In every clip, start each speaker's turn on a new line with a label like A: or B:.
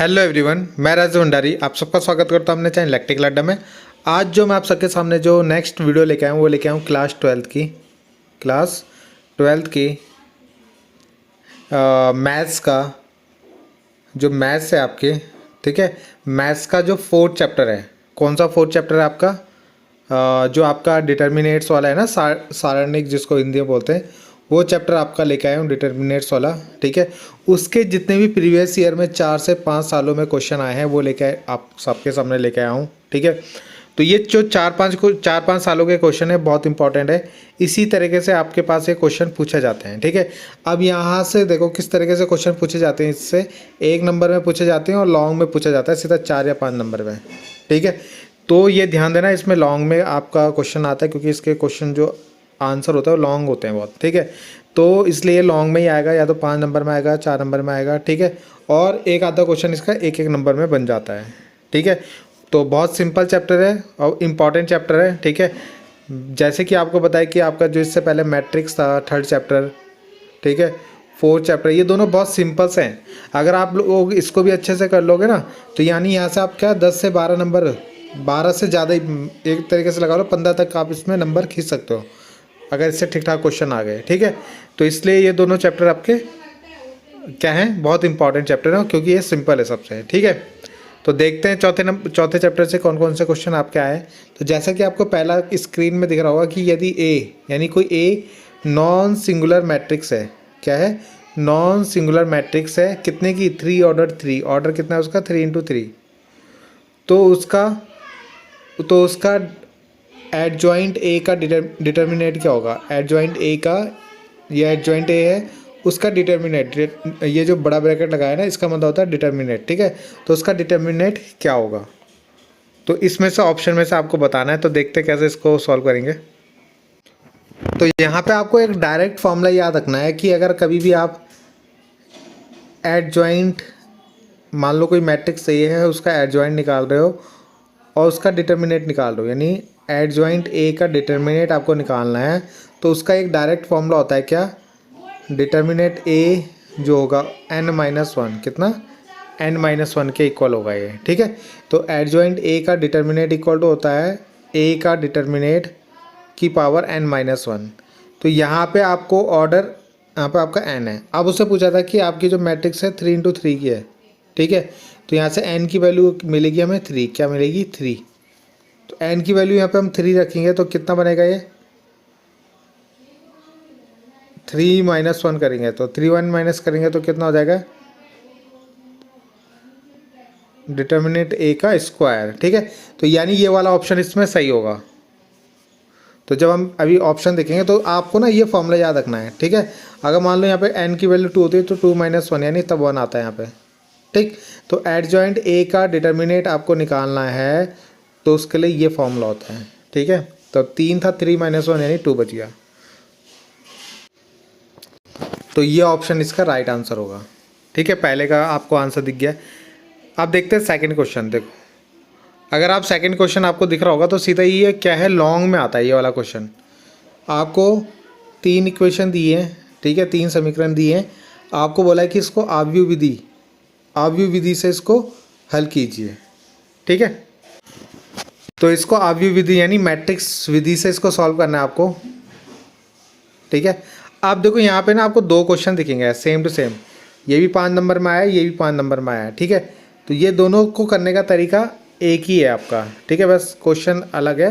A: Hello everyone, मैं राजू भंडारी आप सबका स्वागत करता हूं अपने चैनल इलेक्ट्रिकल अड्डा में। आज जो मैं आप सबके सामने जो नेक्स्ट वीडियो लेके आया हूँ वो लेके आया हूँ क्लास ट्वेल्थ की मैथ्स का जो मैथ्स है आपके, ठीक है। मैथ्स का जो फोर्थ चैप्टर है, कौन सा फोर्थ चैप्टर है आपका? जो आपका डिटर्मिनेट्स वाला है ना, सारणिक जिसको हिंदी में बोलते हैं, वो चैप्टर आपका लेके आया हूँ डिटर्मिनेट्स वाला, ठीक है। उसके जितने भी प्रीवियस ईयर में 4 से 5 सालों में क्वेश्चन आए हैं वो लेके आप सबके सामने लेके आया हूँ, ठीक है। तो ये जो 4-5 सालों के क्वेश्चन है बहुत इंपॉर्टेंट है। इसी तरीके से आपके पास ये क्वेश्चन पूछे जाते हैं, ठीक है। अब यहाँ से देखो किस तरीके से क्वेश्चन पूछे जाते हैं। इससे 1 नंबर में पूछे जाते हैं और लॉन्ग में पूछा जाता है सीधा 4 या 5 नंबर में, ठीक है। तो ये ध्यान देना, इसमें लॉन्ग में आपका क्वेश्चन आता है क्योंकि इसके क्वेश्चन जो आंसर होता है वो लॉन्ग होते हैं बहुत, ठीक है। तो इसलिए लॉन्ग में ही आएगा, या तो 5 नंबर में आएगा, 4 नंबर में आएगा, ठीक है। और एक आधा क्वेश्चन इसका 1-1 नंबर में बन जाता है, ठीक है। तो बहुत सिंपल चैप्टर है और इम्पॉर्टेंट चैप्टर है, ठीक है। जैसे कि आपको बताया कि आपका जो इससे पहले मैट्रिक्स था 3rd चैप्टर, ठीक है, 4th चैप्टर, ये दोनों बहुत सिंपल से हैं। अगर आप लोग इसको भी अच्छे से कर लोगे ना तो यानी यहाँ से आप क्या 10 से 12 नंबर, 12 से ज़्यादा ही एक तरीके से लगा लो 15 तक आप इसमें नंबर खींच सकते हो अगर इससे ठीक ठाक क्वेश्चन आ गए, ठीक है। तो इसलिए ये दोनों चैप्टर आपके क्या हैं, बहुत इंपॉर्टेंट चैप्टर हैं क्योंकि ये सिंपल है सबसे, ठीक है। तो देखते हैं चौथे चैप्टर से कौन कौन से क्वेश्चन आपके आए। तो जैसा कि आपको पहला स्क्रीन में दिख रहा होगा कि यदि ए यानी कोई ए नॉन सिंगुलर मैट्रिक्स है, क्या है, नॉन सिंगुलर मैट्रिक्स है, कितने की 3 ऑर्डर, 3 ऑर्डर कितना है उसका 3×3, तो उसका एडजॉइंट ए का डिटर्मिनेट क्या होगा? एडजॉइंट ए का, ये एडजॉइंट ए है, उसका डिटर्मिनेट, ये जो बड़ा ब्रैकेट लगाया है ना इसका मतलब होता है डिटर्मिनेट, ठीक है। तो उसका डिटर्मिनेट क्या होगा? तो इसमें से ऑप्शन में से आपको बताना है। तो देखते हैं कैसे इसको सॉल्व करेंगे। तो यहाँ पे आपको एक डायरेक्ट फॉर्मूला याद रखना है कि अगर कभी भी आप एडजॉइंट, मान लो कोई मैट्रिक्स ए है, उसका एडजॉइंट निकाल रहे हो और उसका डिटर्मिनेट निकाल रहे हो, यानी एडजॉइंट ए का डिटर्मिनेट आपको निकालना है, तो उसका एक डायरेक्ट फॉर्मूला होता है क्या? डिटर्मिनेट ए जो होगा n-1, कितना, n-1 के इक्वल होगा ये, ठीक है। तो एडजॉइंट ए का डिटर्मिनेट इक्वल टू होता है ए का डिटर्मिनेट की पावर n-1। तो यहाँ पे आपको ऑर्डर, यहाँ पे आपका n है। अब उससे पूछा था कि आपकी जो मैट्रिक्स है 3×3 की है, ठीक है। तो यहाँ से n की वैल्यू मिलेगी हमें 3, क्या मिलेगी 3। तो n की वैल्यू यहाँ पे हम 3 रखेंगे तो कितना बनेगा ये 3-1 करेंगे तो 3 माइनस करेंगे तो कितना हो जाएगा डिटर्मिनेट ए का स्क्वायर, ठीक है। तो यानी ये वाला ऑप्शन इसमें सही होगा। तो जब हम अभी ऑप्शन देखेंगे तो आपको ना ये फॉर्मूला याद रखना है, ठीक है। अगर मान लो यहाँ पे n की वैल्यू 2 होती है तो 2-1 यानी तब 1 आता है यहाँ पे, ठीक। तो एडजॉइंट ए का डिटर्मिनेट आपको निकालना है तो उसके लिए ये फॉर्मूला होता है, ठीक है। तो 3 था, 3-1 यानी 2 बच गया। तो ये ऑप्शन इसका राइट आंसर होगा, ठीक है। पहले का आपको आंसर दिख गया। अब देखते हैं सेकंड क्वेश्चन। देखो अगर आप सेकंड क्वेश्चन आपको दिख रहा होगा तो सीधा ये क्या है, लॉन्ग में आता है ये वाला क्वेश्चन। आपको 3 इक्वेशन दिए हैं, ठीक है, 3 समीकरण दिए हैं। आपको बोला है कि इसको आव्यूह विधि से इसको हल कीजिए, ठीक है। तो इसको आव्यूह विधि यानी मैट्रिक्स विधि से इसको सॉल्व करना है आपको, ठीक है। आप देखो यहाँ पे ना आपको 2 क्वेश्चन दिखेंगे सेम टू सेम, ये भी 5 नंबर में आया, ये भी 5 नंबर में आया, ठीक है। तो ये दोनों को करने का तरीका एक ही है आपका, ठीक है, बस क्वेश्चन अलग है,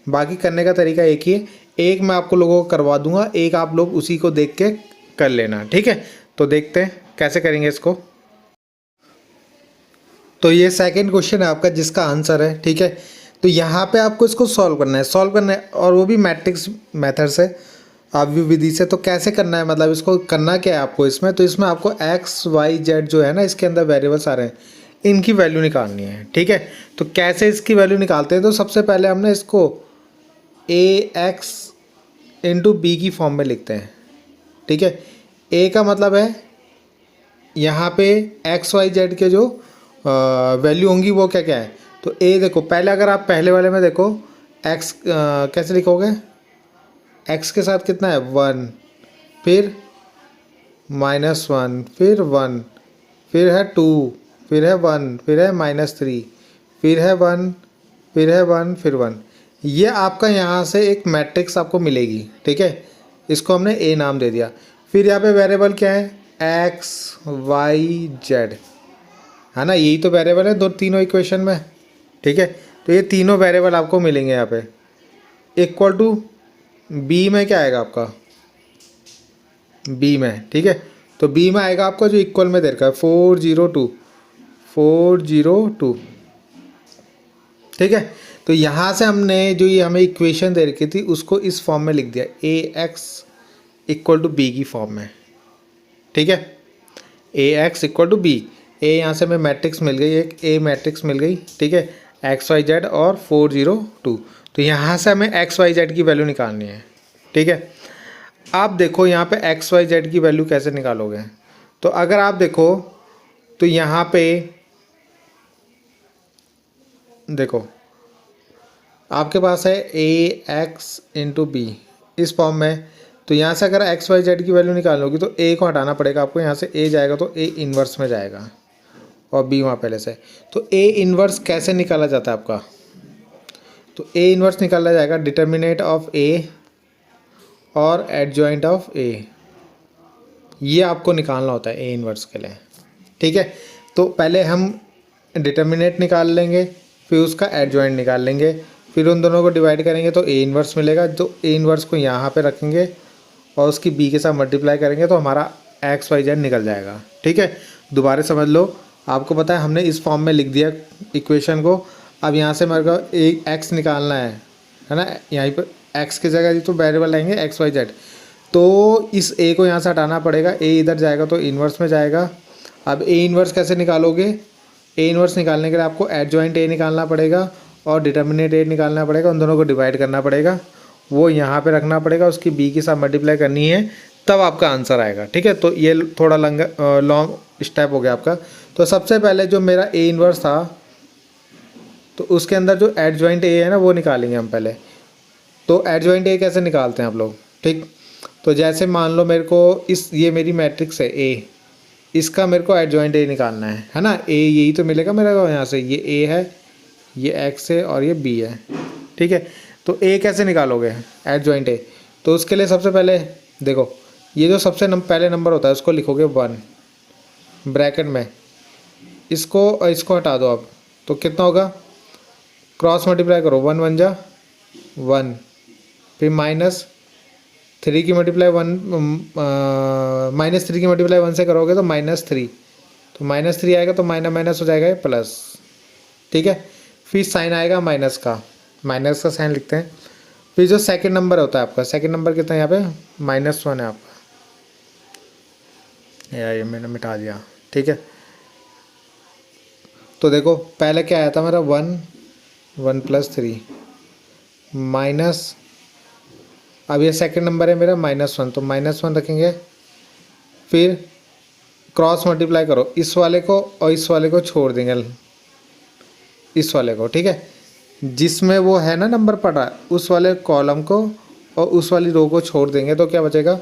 A: बाकी करने का तरीका एक ही है। एक मैं आपको लोगों को करवा दूंगा, एक आप लोग उसी को देख के कर लेना, ठीक है। तो देखते हैं कैसे करेंगे इसको। तो ये सेकंड क्वेश्चन है आपका जिसका आंसर है, ठीक है। तो यहाँ पे आपको इसको सॉल्व करना है और वो भी मैट्रिक्स मेथड से, आव्यूह विधि से। तो कैसे करना है, मतलब इसको करना क्या है आपको इसमें? तो इसमें आपको x, y, z जो है ना, इसके अंदर वेरिएबल्स आ रहे हैं, इनकी वैल्यू निकालनी है, ठीक है। तो कैसे इसकी वैल्यू निकालते हैं? तो सबसे पहले हमने इसको ax इंटू बी की फॉर्म में लिखते हैं, ठीक है। a का मतलब है यहाँ पे x, y, z के जो वैल्यू होंगी वो क्या क्या है। तो a देखो, पहले अगर आप पहले वाले में देखो x कैसे लिखोगे, x के साथ कितना है 1, फिर -1, फिर 1, फिर है 2, फिर है 1, फिर है -3, फिर है 1, फिर है 1, फिर 1। ये आपका यहाँ से एक मैट्रिक्स आपको मिलेगी, ठीक है। इसको हमने ए नाम दे दिया। फिर यहाँ पे वेरिएबल क्या है, x y z, है ना, यही तो वेरिएबल है दो तीनों इक्वेशन में, ठीक है। तो ये तीनों वेरिएबल आपको मिलेंगे यहाँ पे। इक्वल टू बी में क्या आएगा आपका, बी में, ठीक है। तो बी में आएगा आपका जो इक्वल में दे रखा है 402, 402, ठीक है। तो यहाँ से हमने जो ये हमें इक्वेशन दे रखी थी उसको इस फॉर्म में लिख दिया, ए एक्स इक्वल टू बी की फॉर्म में, ठीक है। ए एक्स इक्वल टू बी, ए यहाँ से हमें मैट्रिक्स मिल गई, एक ए मैट्रिक्स मिल गई, ठीक है, एक्स वाई जेड और 402। तो यहाँ से हमें एक्स वाई जेड की वैल्यू निकालनी है, ठीक है। आप देखो यहाँ पे एक्स वाई जेड की वैल्यू कैसे निकालोगे। तो अगर आप देखो तो यहाँ पे देखो आपके पास है ए एक्स इंटू बी इस फॉर्म में। तो यहाँ से अगर एक्स वाई जेड की वैल्यू निकालोगी तो ए को हटाना पड़ेगा आपको, यहाँ से ए जाएगा तो ए इन्वर्स में जाएगा और बी वहाँ पहले से। तो ए इन्वर्स कैसे निकाला जाता है आपका, तो ए इन्वर्स निकाला जाएगा डिटर्मिनेट ऑफ ए और एडजॉइंट ऑफ ए, ये आपको निकालना होता है ए इन्वर्स के लिए, ठीक है। तो पहले हम डिटर्मिनेट निकाल लेंगे, फिर उसका एडजॉइंट निकाल लेंगे, फिर उन दोनों को डिवाइड करेंगे तो ए इन्वर्स मिलेगा। तो ए इन्वर्स को यहाँ पे रखेंगे और उसकी बी के साथ मल्टीप्लाई करेंगे तो हमारा एक्स वाई जेड निकल जाएगा, ठीक है। दोबारा समझ लो, आपको पता है हमने इस फॉर्म में लिख दिया इक्वेशन को। अब यहाँ से मेरे को एक एक्स निकालना है ना, यहीं पर एक्स की जगह तो वेरिएबल आएंगे एक्स वाई जेड। तो इस ए को यहाँ से हटाना पड़ेगा, ए इधर जाएगा तो इन्वर्स में जाएगा। अब ए इन्वर्स कैसे निकालोगे, ए इन्वर्स निकालने के लिए आपको एडजॉइंट ए निकालना पड़ेगा और डिटर्मिनेट ए निकालना पड़ेगा, उन दोनों को डिवाइड करना पड़ेगा, वो यहाँ पे रखना पड़ेगा, उसकी बी के साथ मल्टीप्लाई करनी है, तब आपका आंसर आएगा, ठीक है। तो ये थोड़ा लॉन्ग स्टेप हो गया आपका। तो सबसे पहले जो मेरा ए इन्वर्स था तो उसके अंदर जो एडजॉइंट ए है ना वो निकालेंगे हम पहले। तो एडजॉइंट ए कैसे निकालते हैं आप लोग, ठीक। तो जैसे मान लो मेरे को ये मेरी मैट्रिक्स है ए, इसका मेरे को एडजॉइंट ए निकालना है ना। ए यही तो मिलेगा मेरे को यहाँ से, ये ए है, ये एक्स है और ये बी है, ठीक है। तो ए कैसे निकालोगे एडजॉइंट ए, तो उसके लिए सबसे पहले देखो ये जो सबसे पहले नंबर होता है उसको लिखोगे 1 ब्रैकेट में, इसको हटा दो अब, तो कितना होगा, क्रॉस मल्टीप्लाई करो, 1 1 जा 1, फिर -3 की मल्टीप्लाई 3 की मल्टीप्लाई 1 से करोगे तो -3, तो -3 आएगा तो माइनस हो जाएगा ये प्लस, ठीक है। फिर साइन आएगा माइनस का साइन लिखते हैं। फिर जो सेकंड नंबर होता है आपका, सेकंड नंबर कितना है यहाँ पे, -1 है आपका, यार ये मैंने मिटा दिया, ठीक है। तो देखो पहले क्या आया था मेरा 1 + 3 माइनस, अब ये सेकंड नंबर है मेरा -1, तो -1 रखेंगे। फिर क्रॉस मल्टीप्लाई करो, इस वाले को और इस वाले को छोड़ देंगे, इस वाले को, ठीक है। जिसमें वो है ना नंबर पड़ा उस वाले कॉलम को और उस वाली रो को छोड़ देंगे तो क्या बचेगा,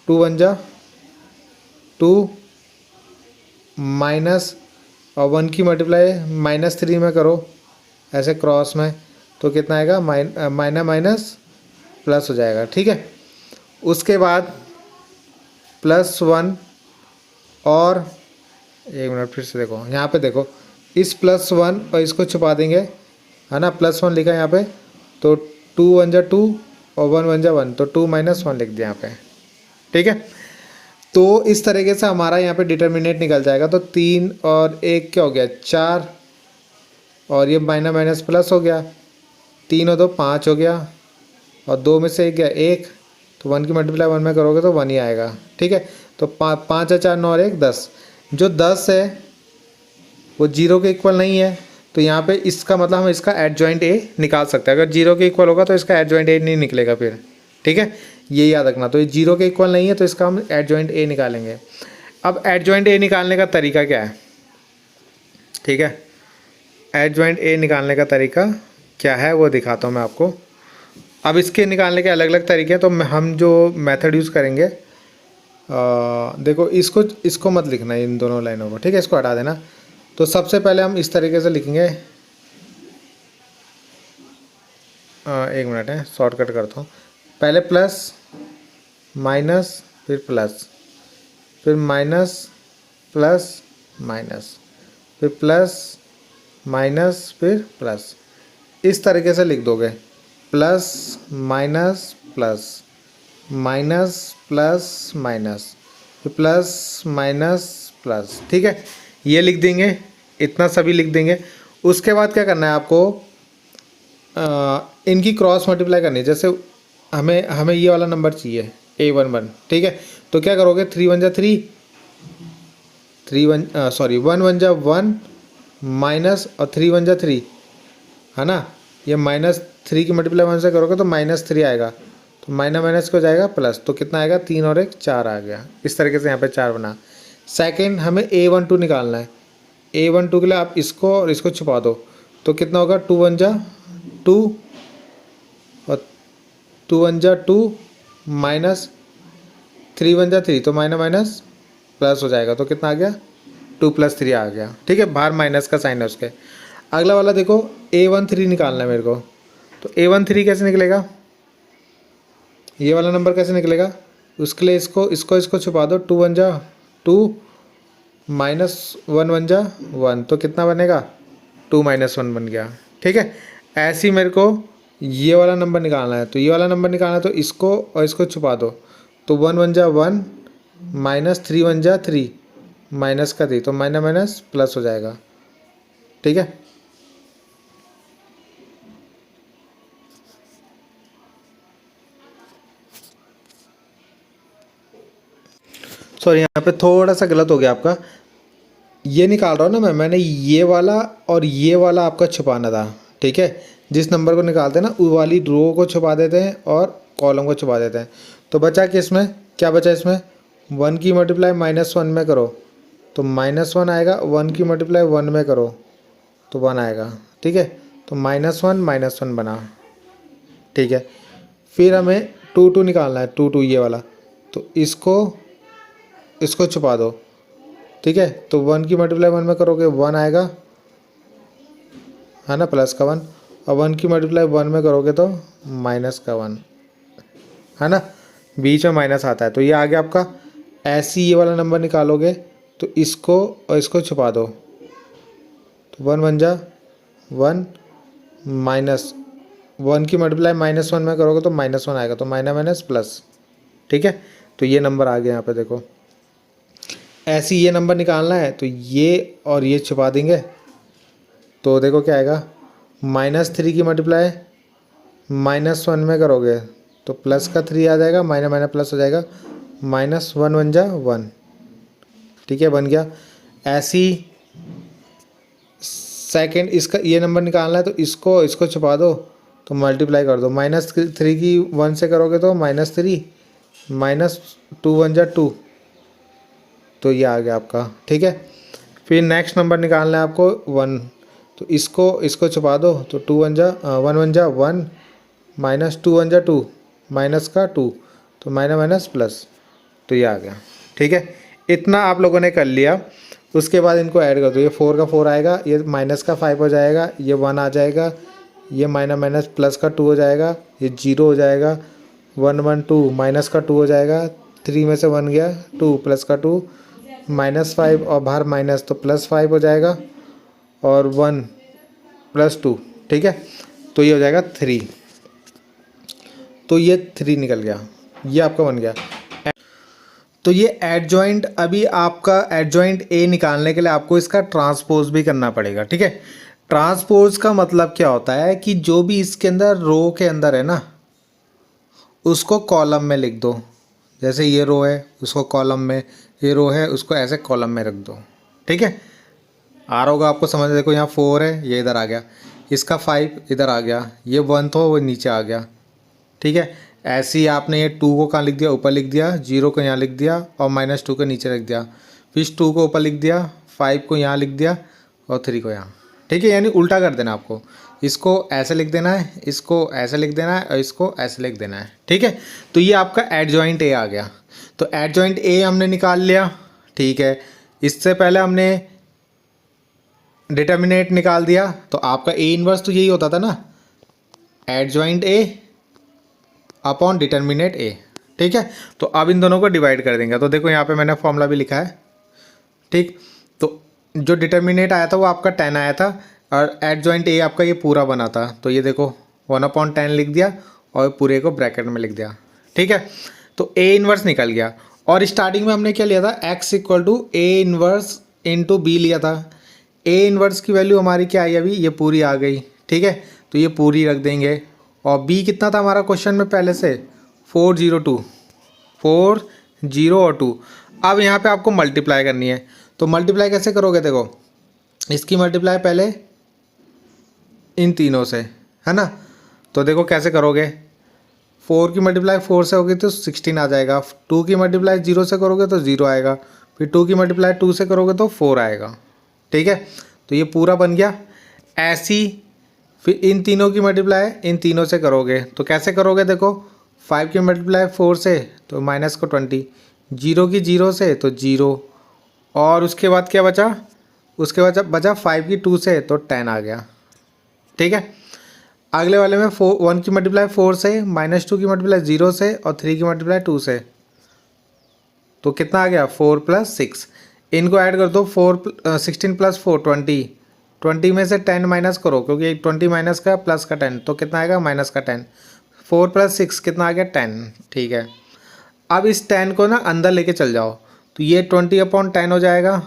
A: 2 1 जा 2 माइनस और 1 की मल्टीप्लाई -3 में करो ऐसे क्रॉस में, तो कितना आएगा, माइनस प्लस हो जाएगा, ठीक है। उसके बाद +1 और एक मिनट फिर से देखो यहाँ पे, देखो इस +1 और इसको छुपा देंगे, है ना, +1 लिखा है यहाँ पे, तो 2 1 जा 2 और 1 1 जा 1, तो 2 - 1 लिख दिया यहाँ पे, ठीक है। तो इस तरीके से हमारा यहाँ पे डिटर्मिनेट निकल जाएगा। तो 3 और 1 क्या हो गया, 4, और ये माइनस प्लस हो गया, 3 और 2 5 हो गया, और 2 में से 1 गया 1, तो 1 की मल्टीप्लाई 1 में करोगे तो 1 ही आएगा, ठीक है। तो 5 और 4 9 और 1 10, जो 10 है वो 0 के इक्वल नहीं है, तो यहाँ पे इसका मतलब हम इसका एडजॉइंट ए निकाल सकते हैं। अगर 0 के इक्वल होगा तो इसका एडजॉइंट ए नहीं निकलेगा फिर, ठीक है, ये याद रखना। तो ये 0 के इक्वल नहीं है तो इसका हम एडजॉइंट ए निकालेंगे। अब एडजॉइंट ए निकालने का तरीका क्या है, ठीक है, एडजॉइंट ए निकालने का तरीका क्या है वो दिखाता हूँ मैं आपको। अब इसके निकालने के अलग अलग तरीके हैं, तो हम जो मेथड यूज़ करेंगे, देखो इसको मत लिखना इन दोनों लाइनों को, ठीक है, इसको हटा देना। तो सबसे पहले हम इस तरीके से लिखेंगे, एक मिनट है, शॉर्टकट करता हूँ। पहले प्लस माइनस फिर प्लस, फिर माइनस प्लस माइनस, फिर प्लस माइनस फिर प्लस, इस तरीके से लिख दोगे। Plus minus plus, minus plus minus, फिर प्लस माइनस प्लस, ठीक है, ये लिख देंगे, इतना सभी लिख देंगे। उसके बाद क्या करना है आपको, इनकी क्रॉस मल्टीप्लाई करनी है। जैसे हमें हमें ये वाला नंबर चाहिए A11, ठीक है, तो क्या करोगे, 3 1 जा 3, 1 1 जा 1 माइनस और 3 1 जा 3, है ना। ये -3 की मल्टीप्लाई 1 से करोगे तो -3 आएगा, तो माइनस माइनस को जाएगा प्लस, तो कितना आएगा, 3 और 1 4 आ गया। इस तरीके से यहाँ पे 4 बना। सेकंड हमें A12 निकालना है। A12 के लिए आप इसको और इसको छुपा दो, तो कितना होगा, 2 1 जा 2 और 2 1 जा 2 माइनस 3 1 जा 3, तो माइनस माइनस प्लस हो जाएगा, तो कितना आ गया, 2 + 3 आ गया, ठीक है, बाहर माइनस का साइन है उसके। अगला वाला देखो, A13 निकालना है मेरे को, तो A13 कैसे निकलेगा, ये वाला नंबर कैसे निकलेगा, उसके लिए इसको इसको इसको छुपा दो, 2 1 जा 2 माइनस 1 1 जा 1, तो कितना बनेगा, 2 - 1 बन गया, ठीक है। ऐसे ही मेरे को ये वाला नंबर निकालना है, तो ये वाला नंबर निकालना है, तो इसको और इसको छुपा दो, तो 1 1 जा 1 माइनस 3 1 जा 3 माइनस का 3, तो माइनस माइनस प्लस हो जाएगा, ठीक है। सॉरी, यहाँ पे थोड़ा सा गलत हो गया आपका, ये निकाल रहा हूँ ना मैंने ये वाला और ये वाला आपका छुपाना था, ठीक है। जिस नंबर को निकालते हैं ना, वो वाली रो को छुपा देते हैं और कॉलम को छुपा देते हैं। तो बचा कि इसमें क्या बचा, इसमें 1 की मल्टीप्लाई -1 में करो तो -1 आएगा, 1 की मल्टीप्लाई 1 में करो तो 1 आएगा, ठीक है। तो -1 -1 बना, ठीक है। फिर हमें 2 2 निकालना है, 2 2 ये वाला, तो इसको छुपा दो, ठीक है। तो 1 की मल्टीप्लाई 1 में करोगे 1 आएगा, है ना, प्लस का 1, और 1 की मल्टीप्लाई 1 में करोगे तो माइनस का 1, है ना, बीच में माइनस आता है, तो ये आ गया आपका। ऐसे ही ये वाला नंबर निकालोगे तो इसको और इसको छुपा दो, तो 1 1 जा 1 माइनस 1 की मल्टीप्लाई -1 में करोगे तो -1 आएगा, तो माइनस माइनस प्लस, ठीक है। तो ये नंबर आ गया यहाँ पे देखो। ऐसे ही ये नंबर निकालना है, तो ये और ये छुपा देंगे, तो देखो क्या आएगा, -3 की मल्टीप्लाई -1 में करोगे तो प्लस का 3 आ जाएगा, माइनस माइनस प्लस हो जाएगा, -1 1 जा 1, ठीक है, बन गया। ऐसी सेकंड इसका ये नंबर निकालना है, तो इसको छुपा दो, तो मल्टीप्लाई कर दो, -3 की 1 से करोगे तो -3 -2 1 जा 2, तो ये आ गया आपका, ठीक है। फिर नेक्स्ट नंबर निकालना है आपको 1, तो इसको छुपा दो, तो 1 1 जा 1 -2 1 जा 2 माइनस का 2, तो माइनस माइनस प्लस, तो ये आ गया, ठीक है। इतना आप लोगों ने कर लिया। उसके बाद इनको ऐड कर दो, ये 4 का 4 आएगा, ये माइनस का 5 हो जाएगा, ये 1 आ जाएगा, ये माइनस माइनस प्लस का 2 हो जाएगा, ये 0 हो जाएगा, 1 1 2 माइनस का 2 हो जाएगा, 3 में से 1 गया, 2 प्लस का 2 -5 और बाहर माइनस, तो +5 हो जाएगा, और 1 + 2, ठीक है, तो ये हो जाएगा 3, तो ये 3 निकल गया, ये आपका बन गया। तो ये एडजॉइंट, अभी आपका एडजॉइंट ए निकालने के लिए आपको इसका ट्रांसपोज भी करना पड़ेगा, ठीक है। ट्रांसपोज का मतलब क्या होता है कि जो भी इसके अंदर रो के अंदर है ना, उसको कॉलम में लिख दो। जैसे ये रो है उसको कॉलम में, ये रो है उसको ऐसे कॉलम में रख दो, ठीक है। आ रहा होगा आपको समझ, देखो यहाँ 4 है, ये इधर आ गया, इसका 5 इधर आ गया, ये 1 तो वो नीचे आ गया, ठीक है। ऐसे ही आपने ये 2 को कहाँ लिख दिया, ऊपर लिख दिया, 0 को यहाँ लिख दिया और -2 को नीचे रख दिया, फिर 2 को ऊपर लिख दिया, 5 को यहाँ लिख दिया और 3 को यहाँ, ठीक है। यानी उल्टा कर देना आपको, इसको ऐसे लिख देना है, इसको ऐसे लिख देना है और इसको ऐसे लिख देना है, ठीक है। तो ये आपका एडजॉइंट ए आ गया। तो एडजॉइंट ए हमने निकाल लिया, ठीक है। इससे पहले हमने डिटर्मिनेट निकाल दिया तो आपका ए इनवर्स तो यही होता था ना, एडजॉइंट ए अपॉन डिटर्मिनेट ए। ठीक है, तो अब इन दोनों को डिवाइड कर देंगे। तो देखो यहाँ पे मैंने फॉर्मूला भी लिखा है। ठीक, तो जो डिटर्मिनेट आया था वो आपका 10 आया था और एडजॉइंट ए आपका ये पूरा बना था, तो ये देखो 1/10 लिख दिया और पूरे को ब्रैकेट में लिख दिया। ठीक है, तो ए इनवर्स निकल गया। और स्टार्टिंग में हमने क्या लिया था, x equal to A inverse into B लिया था। ए इनवर्स की वैल्यू हमारी क्या आई अभी, ये पूरी आ गई। ठीक है, तो ये पूरी रख देंगे। और बी कितना था हमारा क्वेश्चन में पहले से, 402, 40 और 2। अब यहाँ पे आपको मल्टीप्लाई करनी है, तो मल्टीप्लाई कैसे करोगे, देखो इसकी मल्टीप्लाई पहले इन तीनों से, है ना। तो देखो कैसे करोगे, 4 की मल्टीप्लाई 4 से होगी तो 16 आ जाएगा, 2 की मल्टीप्लाई 0 से करोगे तो 0 आएगा, फिर 2 की मल्टीप्लाई 2 से करोगे तो 4 आएगा। ठीक है, तो ये पूरा बन गया। ऐसी फिर इन तीनों की मल्टीप्लाई इन तीनों से करोगे तो कैसे करोगे, देखो 5 की मल्टीप्लाई 4 से तो माइनस को 20, 0 की 0 से तो 0, और उसके बाद क्या बचा, उसके बाद जब बचा 5 की 2 से तो 10 आ गया। ठीक है, अगले वाले में 1 की मल्टीप्लाई 4 से, -2 की मल्टीप्लाई 0 से और 3 की मल्टीप्लाई 2 से, तो कितना आ गया 4 + 6। इनको ऐड कर दो, 16 + 4 20, 20 में से 10 माइनस करो क्योंकि 20 माइनस का प्लस का 10, तो कितना आएगा माइनस का 10। 4 + 6 कितना आ गया 10। ठीक है, अब इस 10 को ना अंदर लेके चल जाओ, तो ये 20/10 हो जाएगा,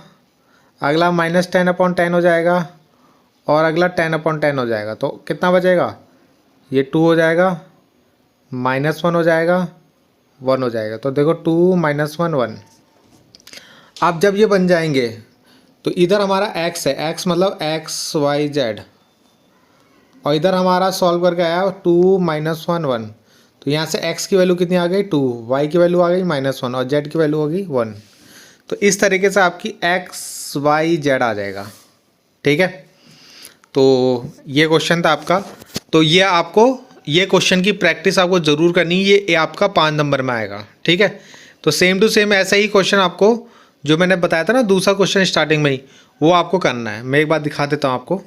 A: अगला -10/10 हो जाएगा और अगला 10/10 हो जाएगा। तो कितना बचेगा, ये 2 हो जाएगा, -1 हो जाएगा, 1 हो जाएगा। तो देखो 2 - 1 1। अब जब ये बन जाएंगे तो इधर हमारा x है, x मतलब x y z, और इधर हमारा सॉल्व करके आया 2 - 1 1। तो यहाँ से x की वैल्यू कितनी आ गई 2, y की वैल्यू आ गई -1 और z की वैल्यू होगी 1। तो इस तरीके से आपकी x y z आ जाएगा। ठीक है, तो ये क्वेश्चन था आपका। तो ये क्वेश्चन की प्रैक्टिस आपको ज़रूर करनी है, ये आपका 5 नंबर में आएगा। ठीक है, तो सेम टू सेम ऐसा ही क्वेश्चन आपको जो मैंने बताया था ना दूसरा क्वेश्चन स्टार्टिंग में ही, वो आपको करना है। मैं एक बार दिखा देता हूँ आपको।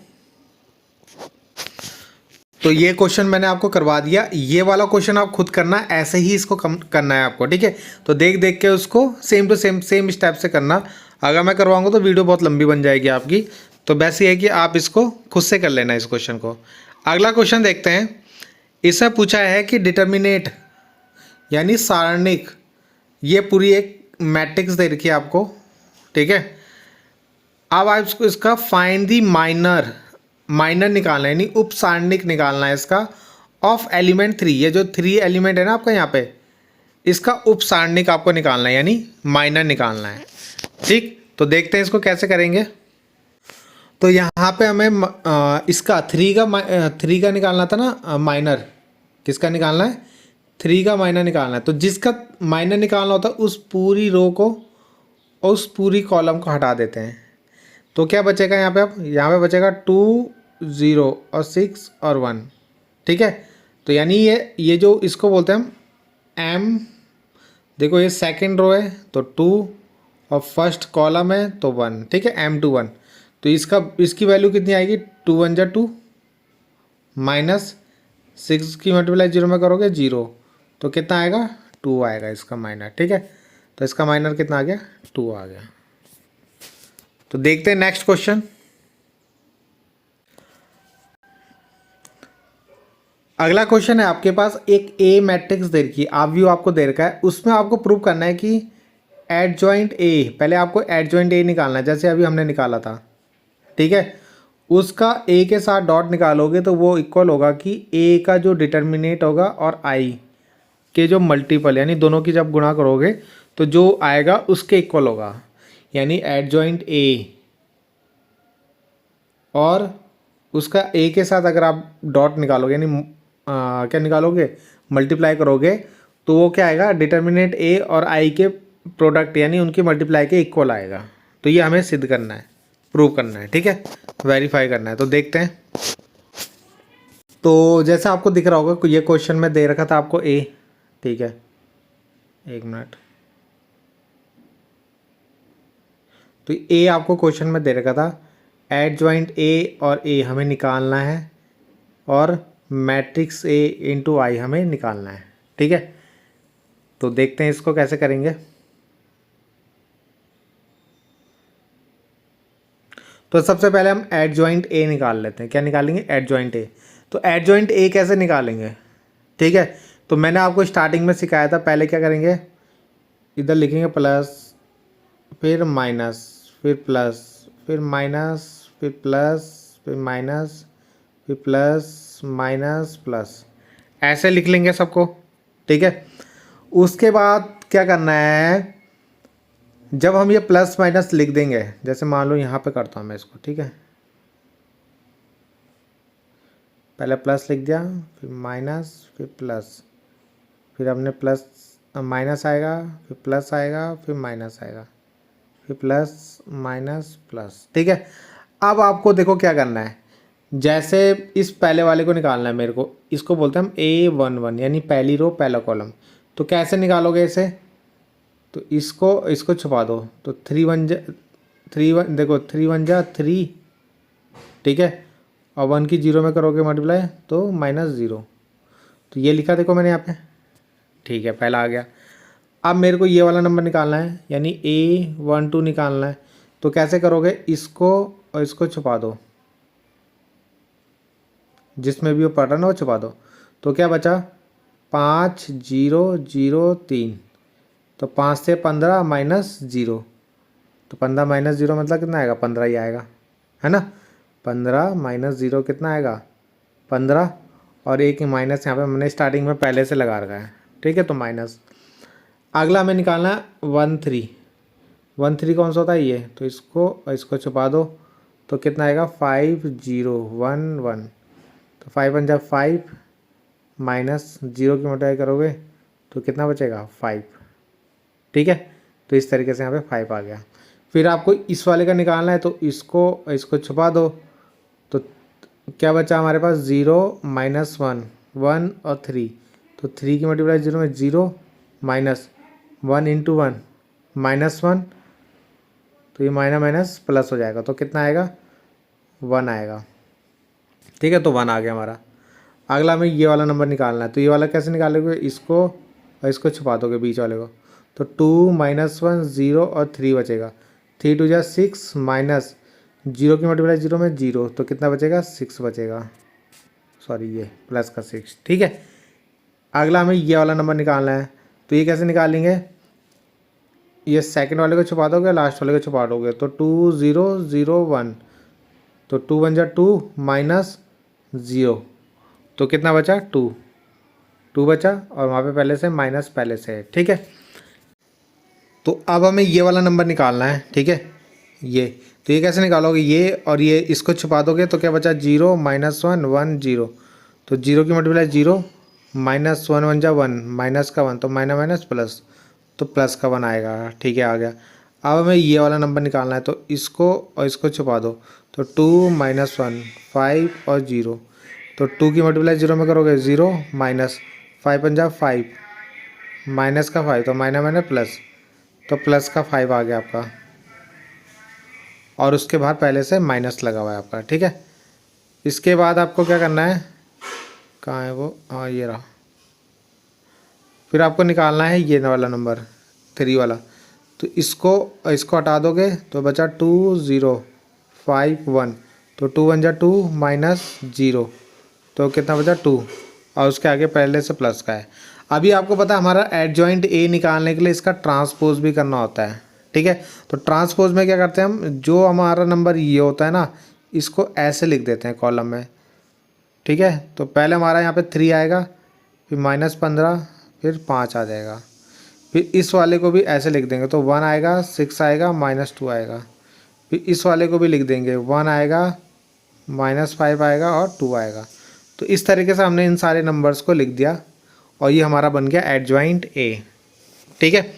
A: तो ये क्वेश्चन मैंने आपको करवा दिया, ये वाला क्वेश्चन आप खुद करना, ऐसे ही इसको करना है आपको। ठीक है, तो देख देख के उसको सेम टू सेम स्टेप से करना। अगर मैं करवाऊंगा तो वीडियो बहुत लंबी बन जाएगी आपकी, तो बस ये है कि आप इसको खुद से कर लेना इस क्वेश्चन को। अगला क्वेश्चन देखते हैं। इससे पूछा है कि डिटर्मिनेट यानी सारणिक, ये पूरी एक मैट्रिक्स दे रखी है आपको। ठीक है, अब आप इसको इसका फाइंड दी माइनर निकालना है, यानी उप सारणिक निकालना है इसका, ऑफ एलिमेंट 3। ये जो 3 एलिमेंट है ना आपका यहाँ पे, इसका उप सारणिक आपको निकालना है, यानी माइनर निकालना है। ठीक, तो देखते हैं इसको कैसे करेंगे। तो यहाँ पे हमें इसका 3 का निकालना था ना माइनर। किसका निकालना है, 3 का माइनर निकालना है। तो जिसका माइनर निकालना होता है उस पूरी रो को और उस पूरी कॉलम को हटा देते हैं। तो क्या बचेगा यहाँ पे, अब यहाँ पे बचेगा 2 0 और 6 और 1। ठीक है, तो यानी ये जो इसको बोलते हैं हम एम, देखो ये सेकंड रो है तो 2 और फर्स्ट कॉलम है तो 1। ठीक है, M21। तो इसकी वैल्यू कितनी आएगी, 2 1 जा 2, -6 की मल्टीप्लाई 0 में करोगे 0, तो कितना आएगा 2 आएगा इसका माइनर। ठीक है, तो इसका माइनर कितना आ गया 2 आ गया। तो देखते हैं नेक्स्ट क्वेश्चन। अगला क्वेश्चन है आपके पास एक ए मैट्रिक्स दे रखी है, आप व्यू आपको दे रखा है, उसमें आपको प्रूव करना है कि एडजॉइंट ए, पहले आपको एडजॉइंट ए निकालना है जैसे अभी हमने निकाला था। ठीक है, उसका ए के साथ डॉट निकालोगे तो वो इक्वल होगा कि ए का जो डिटर्मिनेट होगा और आई के जो मल्टीपल, यानी दोनों की जब गुणा करोगे तो जो आएगा उसके इक्वल होगा। यानी एडजॉइंट ए और उसका ए के साथ अगर आप डॉट निकालोगे, यानी क्या निकालोगे, मल्टीप्लाई करोगे, तो वो क्या आएगा, डिटर्मिनेट ए और आई के प्रोडक्ट यानी उनके मल्टीप्लाई के इक्वल आएगा। तो ये हमें सिद्ध करना है, प्रूव करना है। ठीक है, वेरीफाई करना है। तो देखते हैं। तो जैसा आपको दिख रहा होगा ये क्वेश्चन में दे रखा था आपको ए। ठीक है, एक मिनट। तो ए आपको क्वेश्चन में दे रखा था एडजॉइंट ए और ए हमें निकालना है और मैट्रिक्स ए इंटू आई हमें निकालना है। ठीक है, तो देखते हैं इसको कैसे करेंगे। तो सबसे पहले हम एडजॉइंट ए निकाल लेते हैं। क्या निकालेंगे? Adjoint A. तो एडजॉइंट ए कैसे निकालेंगे? ठीक है, तो मैंने आपको स्टार्टिंग में सिखाया था। पहले क्या करेंगे, इधर लिखेंगे प्लस, फिर माइनस, फिर प्लस, फिर माइनस, फिर प्लस, फिर माइनस, फिर प्लस माइनस प्लस, ऐसे लिख लेंगे सबको। ठीक है, उसके बाद क्या करना है, जब हम ये प्लस माइनस लिख देंगे, जैसे मान लो यहाँ पे करता हूँ मैं इसको। ठीक है, पहले प्लस लिख दिया, फिर माइनस, फिर प्लस, फिर हमने प्लस माइनस आएगा, फिर प्लस आएगा, फिर माइनस आएगा, फिर प्लस माइनस प्लस। ठीक है, अब आपको देखो क्या करना है। जैसे इस पहले वाले को निकालना है मेरे को, इसको बोलते हैं हम A11 यानी पहली रो पहला कॉलम। तो कैसे निकालोगे इसे? तो इसको छुपा दो। तो 3 1 देखो 3 1 जा 3। ठीक है, और 1 की 0 में करोगे मल्टीप्लाई तो -0। तो ये लिखा देखो मैंने यहाँ पे। ठीक है, पहला आ गया। अब मेरे को ये वाला नंबर निकालना है यानी A12 निकालना है। तो कैसे करोगे, इसको और इसको छुपा दो, जिसमें भी वो पढ़ रहा ना वो छुपा दो। तो क्या बचा, 5 0 0 3। तो 5 से 15 -0। तो 15 -0 मतलब कितना आएगा? 15 ही आएगा, है ना। 15 -0 कितना आएगा? 15। और एक माइनस यहाँ पे मैंने स्टार्टिंग में पहले से लगा रखा है। ठीक है, तो माइनस। अगला हमें निकालना 13। 13 कौन सा होता है? ये। तो इसको छुपा दो। तो कितना आएगा? 5 0 1 1। तो 5 1 जा 5, माइनस 0 की मल्टीप्लाई करोगे तो कितना बचेगा? 5। ठीक है, तो इस तरीके से यहाँ पे 5 आ गया। फिर आपको इस वाले का निकालना है, तो इसको छुपा दो। तो क्या बचा हमारे पास? 0 -1 1 और 3। तो 3 की मल्टीप्लाई 0 में 0 माइनस 1 इंटू 1 -1। तो ये माइनस माइनस प्लस हो जाएगा। तो कितना आएगा? 1 आएगा। ठीक है, तो 1 आ गया हमारा। अगला हमें ये वाला नंबर निकालना है। तो ये वाला कैसे निकालोगे? इसको और इसको छुपा दोगे बीच वाले को। तो 2 -1 0 और 3 बचेगा। 3 2 जा 6 माइनस 0 की मल्टीप्लाई 0 में 0। तो कितना बचेगा? 6 बचेगा। सॉरी, ये प्लस का 6। ठीक है, अगला हमें ये वाला नंबर निकालना है। तो ये कैसे निकालेंगे? ये सेकंड वाले को छुपा दोगे, लास्ट वाले को छुपा दोगे। तो 2 0 0 1। तो 2 1 जा 2 माइनस 0। तो कितना बचा? 2 बचा, और वहाँ पे पहले से माइनस पहले से है। ठीक है, तो अब हमें ये वाला नंबर निकालना है। ठीक है, ये। तो ये कैसे निकालोगे? ये और ये इसको छुपा दोगे तो क्या बचा? 0 -1 1 0। तो 0 की मल्टीप्लाई 0 -1 1 जा 1 माइनस का 1। तो माइनस माइनस प्लस, तो प्लस का 1 आएगा। ठीक है, आ गया। अब हमें ये वाला नंबर निकालना है। तो इसको और इसको छुपा दो। तो 2 -1 5 और 0। तो 2 की मल्टीप्लाई 0 में करोगे 0 माइनस 5 पंजा 5 माइनस का 5। तो माइनस माइनस प्लस, तो प्लस का 5 आ गया आपका। और उसके बाद पहले से माइनस लगा हुआ है आपका। ठीक है, इसके बाद आपको क्या करना है, कहाँ है वो? हाँ, ये रहा। फिर आपको निकालना है ये वाला नंबर 3 वाला। तो इसको हटा दोगे तो बचा 2 0 5 1। तो 2 1 जा 2 माइनस 0। तो कितना बचा? 2। और उसके आगे पहले से प्लस का है। अभी आपको पता है हमारा एडजॉइंट ए निकालने के लिए इसका ट्रांसपोज भी करना होता है। ठीक है, तो ट्रांसपोज में क्या करते हैं हम, जो हमारा नंबर ये होता है ना, इसको ऐसे लिख देते हैं कॉलम में। ठीक है, तो पहले हमारा यहाँ पे 3 आएगा, फिर -15, फिर 5 आ जाएगा। फिर इस वाले को भी ऐसे लिख देंगे। तो 1 आएगा, 6 आएगा, -2 आएगा। फिर इस वाले को भी लिख देंगे, 1 आएगा, -5 आएगा और 2 आएगा। तो इस तरीके से हमने इन सारे नंबर्स को लिख दिया और ये हमारा बन गया एडजॉइंट ए। ठीक है,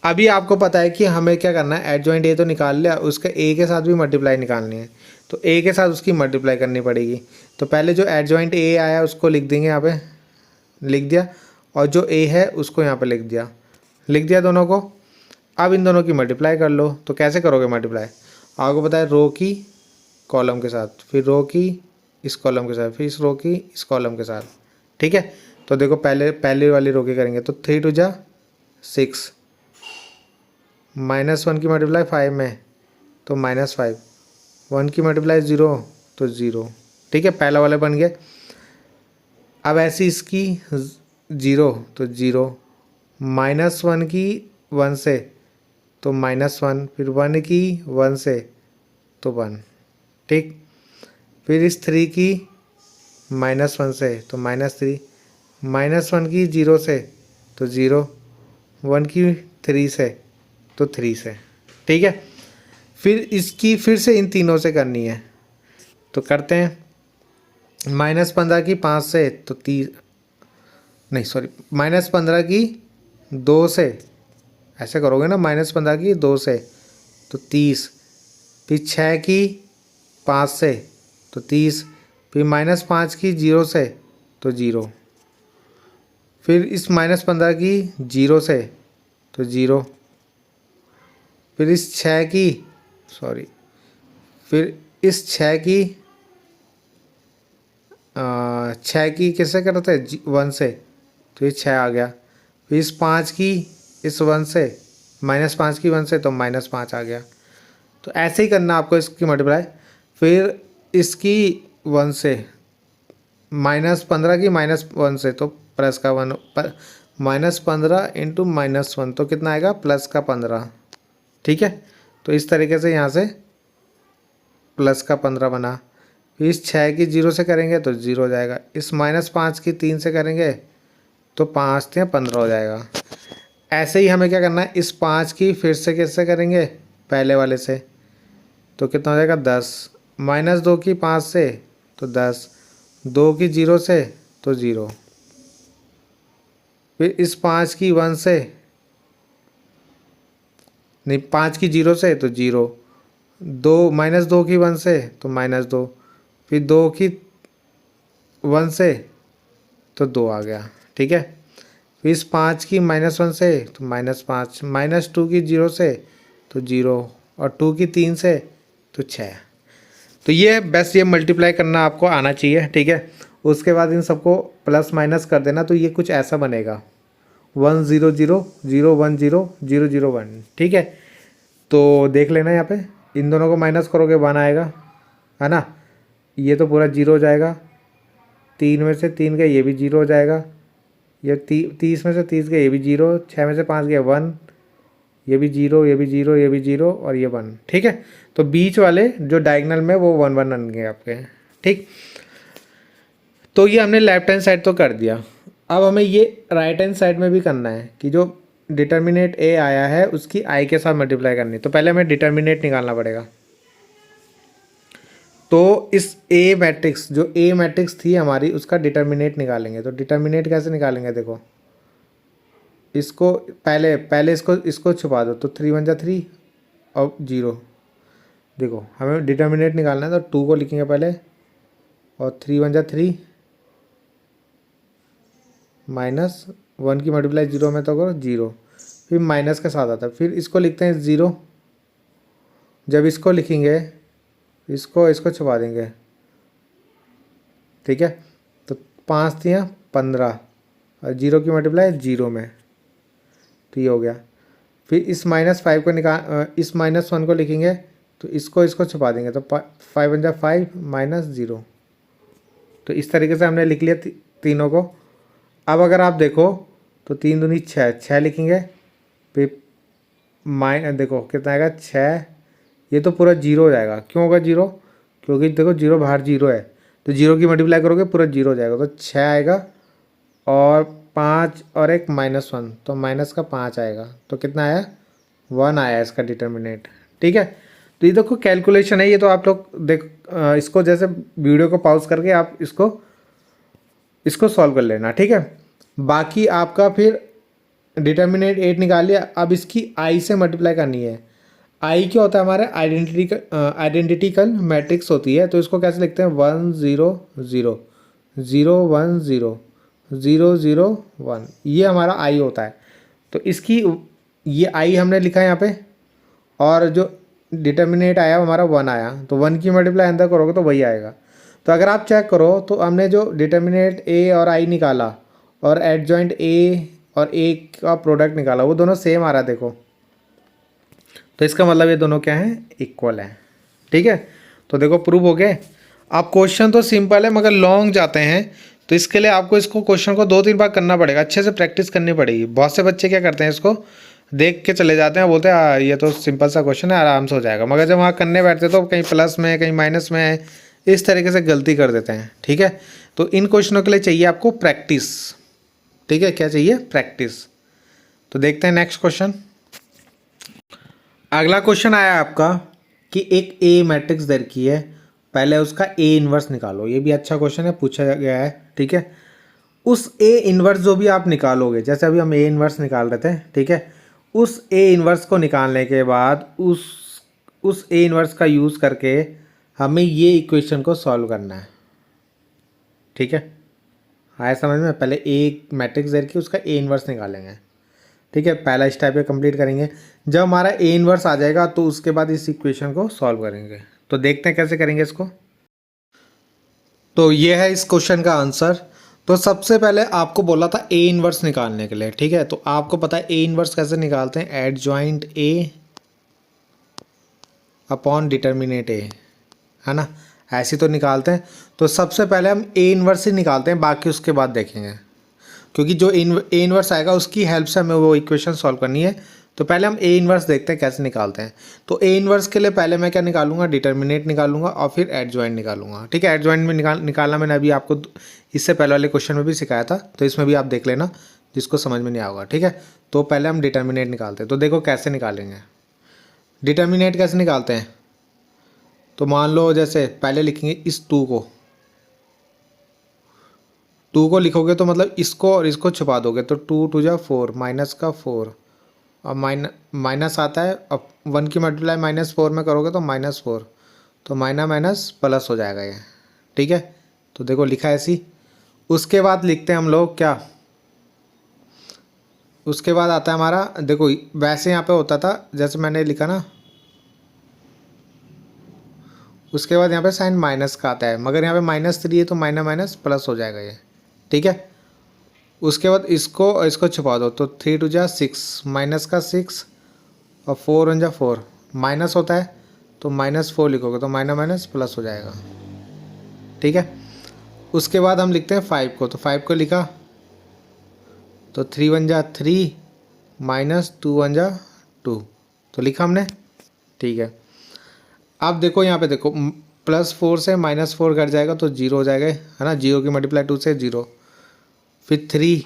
A: अभी आपको पता है कि हमें क्या करना है, एडजॉइंट ए तो निकाल लिया, उसके ए के साथ भी मल्टीप्लाई निकालनी है। तो ए के साथ उसकी मल्टीप्लाई करनी पड़ेगी। तो पहले जो एडजॉइंट ए आया उसको लिख देंगे, यहाँ पे लिख दिया, और जो ए है उसको यहाँ पे लिख दिया दोनों को। अब इन दोनों की मल्टीप्लाई कर लो। तो कैसे करोगे मल्टीप्लाई? आपको पता है रो की कॉलम के साथ, फिर रो की इस कॉलम के साथ, फिर इस रो की इस कॉलम के साथ। ठीक है, तो देखो पहले वाली रो की करेंगे तो 3 2 जा 6, -1 की मल्टीप्लाई 5 में तो -5, 1 की मल्टीप्लाई 0 तो 0। ठीक है, पहला वाला बन गया। अब ऐसी इसकी 0 तो 0, -1 की 1 से तो -1, फिर 1 की 1 से तो 1। ठीक, फिर इस 3 की -1 से तो -3, -1 की 0 से तो 0, 1 की 3 से तो 3 से। ठीक है, फिर इसकी फिर से इन तीनों से करनी है तो करते हैं। -15 की 5 से तो 30, नहीं सॉरी, -15 की 2 से, ऐसे करोगे ना, -15 की 2 से तो 30, फिर 6 की 5 से तो 30, फिर -5 की 0 से तो 0, फिर इस -15 की 0 से तो 0, फिर इस 6 की सॉरी, फिर इस 6 की 6 की किससे करते हैं 1 से तो ये 6 आ गया, फिर इस 5 की इस 1 से, -5 की 1 से तो -5 आ गया। तो ऐसे ही करना आपको इसकी मल्टीप्लाई, फिर इसकी 1 से, -15 की -1 से तो प्लस का 1, -15 इंटू -1 तो कितना आएगा प्लस का 15। ठीक है, तो इस तरीके से यहाँ से प्लस का 15 बना, फिर इस 6 की 0 से करेंगे तो 0 हो जाएगा, इस -5 की 3 से करेंगे तो 5 × 15 हो जाएगा। ऐसे ही हमें क्या करना है, इस 5 की फिर से किससे करेंगे पहले वाले से तो कितना हो जाएगा 10, -2 की 5 से तो 10, 2 की 0 से तो 0, फिर इस 5 की 1 से, नहीं 5 की 0 से तो 0, 2 की 1 से तो -2, फिर 2 की 1 से तो 2 आ गया। ठीक है, फिर इस 5 की -1 से तो -5, -2 की 0 से तो 0 और 2 की 3 से तो 6। तो ये बस ये मल्टीप्लाई करना आपको आना चाहिए। ठीक है, उसके बाद इन सबको प्लस माइनस कर देना तो ये कुछ ऐसा बनेगा 1 0 0 0 1 0 0 0 1। ठीक है, तो देख लेना यहाँ पे, इन दोनों को माइनस करोगे 1 आएगा, है ना, ये तो पूरा 0 हो जाएगा, 3 में से 3 गए ये भी 0 हो जाएगा, ये 30 में से 30 गए ये भी 0, 6 में से 5 गए 1, ये भी 0, ये भी 0, ये भी 0 और ये 1। ठीक है, तो बीच वाले जो डायगोनल में वो 1 1 बन गए आपके। ठीक, तो ये हमने लेफ्ट हैंड साइड तो कर दिया। अब हमें ये राइट हैंड साइड में भी करना है कि जो डिटर्मिनेट ए आया है उसकी आई के साथ मल्टीप्लाई करनी है। तो पहले हमें डिटर्मिनेट निकालना पड़ेगा। तो इस ए मैट्रिक्स, जो ए मैट्रिक्स थी हमारी, उसका डिटर्मिनेट निकालेंगे। तो डिटर्मिनेट कैसे निकालेंगे, देखो इसको पहले इसको छुपा दो तो 3 1 जा 3 और 0। देखो हमें डिटर्मिनेट निकालना है तो 2 को लिखेंगे पहले और 3 1 जा 3 -1 की मल्टीप्लाई 0 में तो करो 0, फिर माइनस के साथ आता है, फिर इसको लिखते हैं 0। जब इसको लिखेंगे इसको छुपा देंगे। ठीक है, तो 5 3 15 और 0 की मल्टीप्लाई 0 में, तो ये हो गया। फिर इस -5 को इस -1 को लिखेंगे तो इसको छुपा देंगे तो 5 1 जा 5 -0। तो इस तरीके से हमने लिख लिया तीनों को। अब अगर आप देखो तो 3 दूनी 6 लिखेंगे, फिर देखो कितना आएगा 6, ये तो पूरा 0 हो जाएगा। क्यों होगा 0, क्योंकि देखो 0 बाहर 0 है, तो 0 की मल्टीप्लाई करोगे पूरा 0 हो जाएगा, तो 6 आएगा और 5 और एक -1 तो माइनस का 5 आएगा। तो कितना आया 1 आया इसका डिटर्मिनेट। ठीक है, तो ये देखो कैलकुलेशन है ये, तो आप लोग देख इसको जैसे वीडियो को पॉज करके आप इसको सॉल्व कर लेना। ठीक है, बाकी आपका फिर डिटर्मिनेट 8 निकाल लिया। अब इसकी आई से मल्टीप्लाई करनी है। आई क्या होता है हमारे आइडेंटिटिकल मैट्रिक्स होती है। तो इसको कैसे लिखते हैं 1 0 0 0 1 0 0 0 1, ये हमारा आई होता है। तो इसकी ये आई हमने लिखा है यहाँ पे, और जो डिटर्मिनेट आया हमारा 1 आया, तो 1 की मल्टीप्लाई अंदर करोगे तो वही आएगा। तो अगर आप चेक करो तो हमने जो डिटर्मिनेट ए और आई निकाला और एडजॉइंट ए और ए का प्रोडक्ट निकाला, वो दोनों सेम आ रहा है देखो। तो इसका मतलब ये दोनों क्या हैं, इक्वल हैं। ठीक है, तो देखो प्रूव हो गए। आप क्वेश्चन तो सिंपल है मगर लॉन्ग जाते हैं, तो इसके लिए आपको इसको क्वेश्चन को 2-3 बार करना पड़ेगा, अच्छे से प्रैक्टिस करनी पड़ेगी। बहुत से बच्चे क्या करते हैं, इसको देख के चले जाते हैं, बोलते हैं ये तो सिंपल सा क्वेश्चन है, आराम से हो जाएगा, मगर जब वहाँ करने बैठते तो कहीं प्लस में कहीं माइनस में है, इस तरीके से गलती कर देते हैं। ठीक है, तो इन क्वेश्चनों के लिए चाहिए आपको प्रैक्टिस। ठीक है, क्या चाहिए, प्रैक्टिस। तो देखते हैं नेक्स्ट क्वेश्चन। अगला क्वेश्चन आया आपका कि एक ए मैट्रिक्स दर की है, पहले उसका ए इन्वर्स निकालो। ये भी अच्छा क्वेश्चन है, पूछा गया है। ठीक है, उस ए इन्वर्स जो भी आप निकालोगे, जैसे अभी हम ए इन्वर्स निकाल रहे थे, ठीक है, उस ए इन्वर्स को निकालने के बाद उस ए इन्वर्स का यूज़ करके हमें ये इक्वेशन को सॉल्व करना है। ठीक है, आया समझ में। पहले ए मैट्रिक्स दर की, उसका ए इन्वर्स निकालेंगे। ठीक है, पहला स्टेप ये कंप्लीट करेंगे। जब हमारा ए इन्वर्स आ जाएगा तो उसके बाद इस इक्वेशन को सॉल्व करेंगे। तो देखते हैं कैसे करेंगे इसको। तो ये है इस क्वेश्चन का आंसर। तो सबसे पहले आपको बोला था ए इन्वर्स निकालने के लिए। ठीक है, तो आपको पता है ए इन्वर्स कैसे निकालते हैं, एडजॉइंट ए अपॉन डिटर्मिनेट ए, है ना, ऐसे तो निकालते हैं। तो सबसे पहले हम ए इन्वर्स ही निकालते हैं, बाकी उसके बाद देखेंगे, क्योंकि जो ए इन्वर्स आएगा उसकी हेल्प से हमें वो इक्वेशन सॉल्व करनी है। तो पहले हम ए इन्वर्स देखते हैं कैसे निकालते हैं। तो ए इन्वर्स के लिए पहले मैं क्या निकालूंगा, डिटर्मिनेट निकालूंगा और फिर एडजॉइंट निकालूंगा। ठीक है, एडजॉइंट में निकालना मैंने अभी आपको इससे पहले वाले क्वेश्चन में भी सिखाया था, तो इसमें भी आप देख लेना जिसको समझ में नहीं आएगा। ठीक है, तो पहले हम डिटर्मिनेट निकालते हैं। तो देखो कैसे निकालेंगे, डिटर्मिनेट कैसे निकालते हैं। तो मान लो जैसे पहले लिखेंगे इस टू को लिखोगे तो मतलब इसको और इसको छुपा दोगे, तो 2 2 जा 4, माइनस का 4 और माइनस आता है। अब 1 की मल्टीप्लाई -4 में करोगे तो -4, तो माइनस माइनस प्लस हो जाएगा ये। ठीक है, तो देखो लिखा है ऐसी। उसके बाद लिखते हैं हम लोग क्या, उसके बाद आता है हमारा, देखो वैसे यहाँ पे होता था जैसे मैंने लिखा ना, उसके बाद यहाँ पे साइन माइनस का आता है, मगर यहाँ पे -3 है तो माइनस माइनस प्लस हो जाएगा ये। ठीक है, उसके बाद इसको और इसको छुपा दो, तो 3 2 जा 6, माइनस का 6 और 4 1 जा 4, माइनस होता है तो -4 लिखोगे तो माइनस माइनस प्लस हो जाएगा। ठीक है, उसके बाद हम लिखते हैं 5 को, तो 5 को लिखा तो 3 1 जा 3, -2 1 जा 2, तो लिखा हमने। ठीक है, अब देखो यहाँ पे देखो +4 से -4 कट जाएगा तो 0 हो जाएगा, है ना, 0 की मल्टीप्लाई 2 से 0। फिर 3,